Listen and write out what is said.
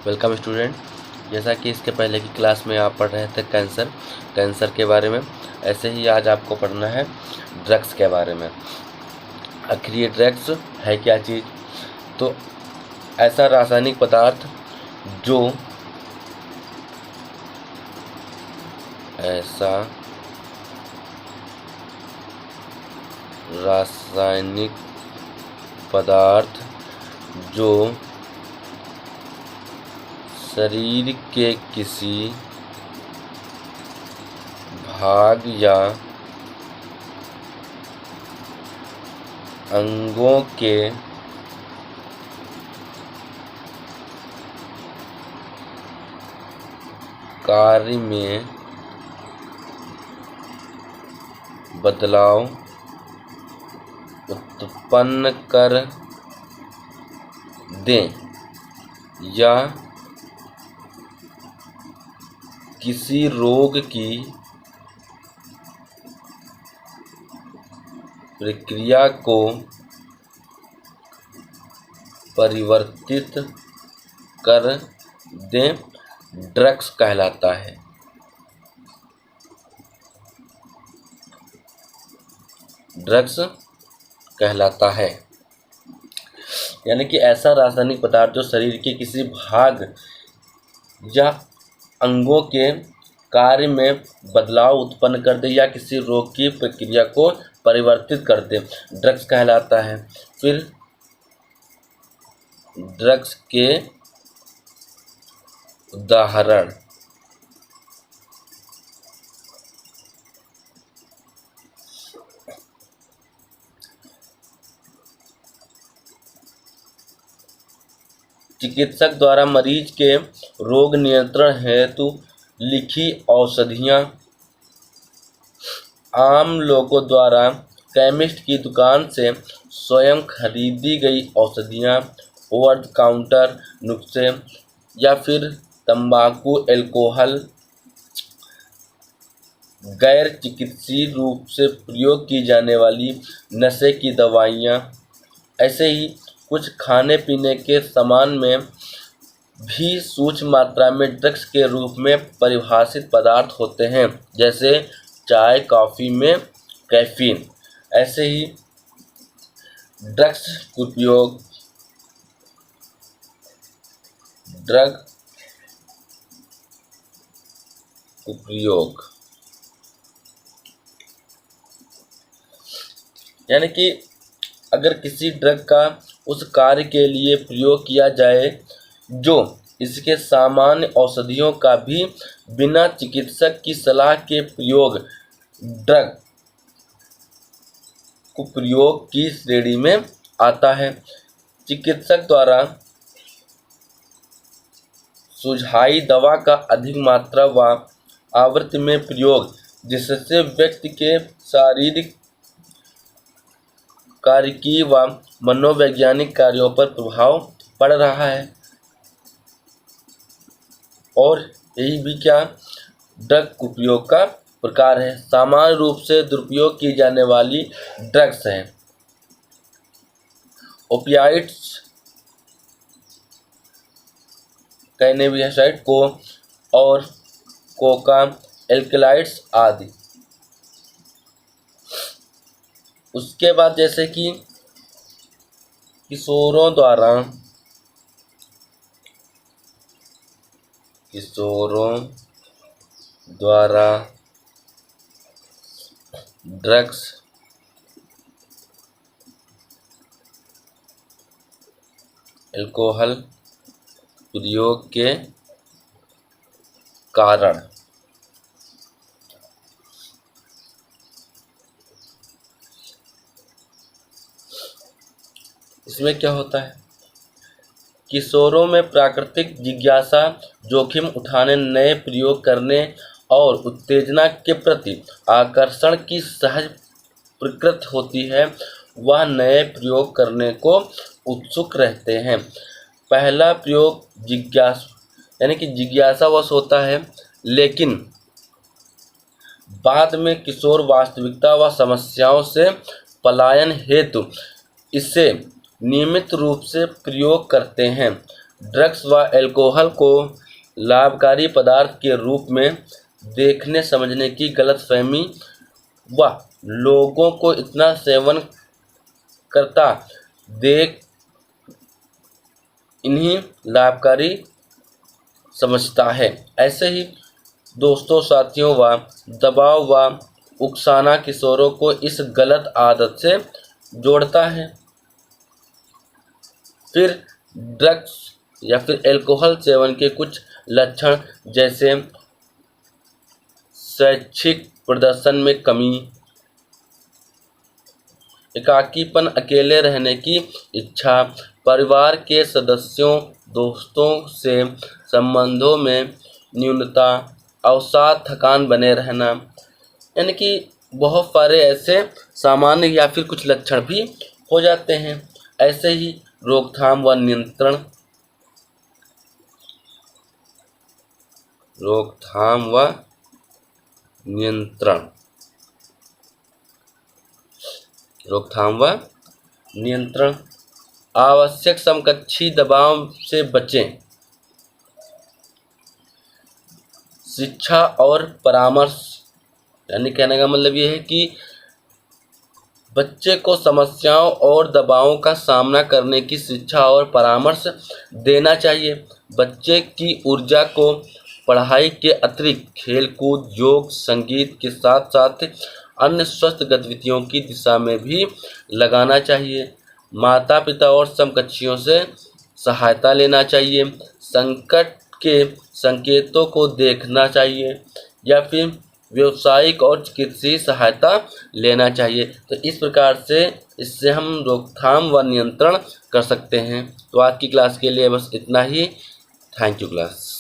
Welcome student. जैसा कि इसके पहले की क्लास में आप पढ़ रहे थे कैंसर के बारे में, ऐसे ही आज आपको पढ़ना है ड्रग्स के बारे में। आखिर ये ड्रग्स है क्या चीज़? तो ऐसा रासायनिक पदार्थ जो शरीर के किसी भाग या अंगों के कार्य में बदलाव उत्पन्न कर दें या किसी रोग की प्रक्रिया को परिवर्तित कर दें, ड्रग्स कहलाता है। ड्रग्स कहलाता है यानी कि ऐसा रासायनिक पदार्थ जो शरीर के किसी भाग या अंगों के कार्य में बदलाव उत्पन्न कर दे या किसी रोग की प्रक्रिया को परिवर्तित कर दे, ड्रग्स कहलाता है। फिर ड्रग्स के उदाहरण चिकित्सक द्वारा मरीज के रोग नियंत्रण हेतु लिखी औषधियाँ, आम लोगों द्वारा केमिस्ट की दुकान से स्वयं खरीदी गई औषधियाँ, ओवर द काउंटर नुस्खे या फिर तंबाकू, अल्कोहल, गैर चिकित्सीय रूप से प्रयोग की जाने वाली नशे की दवाइयाँ। ऐसे ही कुछ खाने पीने के सामान में भी सूक्ष्म मात्रा में ड्रग्स के रूप में परिभाषित पदार्थ होते हैं, जैसे चाय कॉफ़ी में कैफीन। ऐसे ही ड्रग उपयोग यानी कि अगर किसी ड्रग का उस कार्य के लिए प्रयोग किया जाए जो इसके सामान्य औषधियों का भी बिना चिकित्सक की सलाह के प्रयोग ड्रग उपयोग की श्रेणी में आता है। चिकित्सक द्वारा सुझाई दवा का अधिक मात्रा व आवृत्ति में प्रयोग, जिससे व्यक्ति के शारीरिक कार्य व मनोवैज्ञानिक कार्यों पर प्रभाव पड़ रहा है। और यही भी क्या ड्रग उपयोग का प्रकार है। सामान्य रूप से दुरुपयोग की जाने वाली ड्रग्स हैं ओपियाइड्स, कैनेबिसाइड को और कोका, एल्कलॉइड्स आदि। उसके बाद जैसे कि किशोरों द्वारा ड्रग्स अल्कोहल प्रयोग के कारण इसमें क्या होता है, किशोरों में प्राकृतिक जिज्ञासा, जोखिम उठाने, नए प्रयोग करने और उत्तेजना के प्रति आकर्षण की सहज प्रकृति होती है। वह नए प्रयोग करने को उत्सुक रहते हैं। पहला प्रयोग जिज्ञासावश होता है, लेकिन बाद में किशोर वास्तविकता व समस्याओं से पलायन हेतु इसे नियमित रूप से प्रयोग करते हैं। ड्रग्स व अल्कोहल को लाभकारी पदार्थ के रूप में देखने समझने की गलतफहमी व लोगों को इतना सेवन करता देख इन्हीं लाभकारी समझता है। ऐसे ही दोस्तों साथियों व दबाव व उकसाना किशोरों को इस गलत आदत से जोड़ता है। फिर ड्रग्स या फिर अल्कोहल सेवन के कुछ लक्षण जैसे शैक्षिक प्रदर्शन में कमी, एकाकीपन, अकेले रहने की इच्छा, परिवार के सदस्यों दोस्तों से संबंधों में न्यूनता, अवसाद, थकान बने रहना, यानी कि बहुत सारे ऐसे सामान्य या फिर कुछ लक्षण भी हो जाते हैं। ऐसे ही रोकथाम व नियंत्रण, आवश्यक समकक्षी दबाव से बचें। शिक्षा और परामर्श, यानी कहने का मतलब ये है कि बच्चे को समस्याओं और दबावों का सामना करने की शिक्षा और परामर्श देना चाहिए। बच्चे की ऊर्जा को पढ़ाई के अतिरिक्त खेलकूद, योग, संगीत के साथ साथ अन्य स्वस्थ गतिविधियों की दिशा में भी लगाना चाहिए। माता पिता और समकक्षियों से सहायता लेना चाहिए। संकट के संकेतों को देखना चाहिए या फिर व्यावसायिक और चिकित्सीय सहायता लेना चाहिए। तो इस प्रकार से इससे हम रोकथाम व नियंत्रण कर सकते हैं। तो आज की क्लास के लिए बस इतना ही। Thank you class.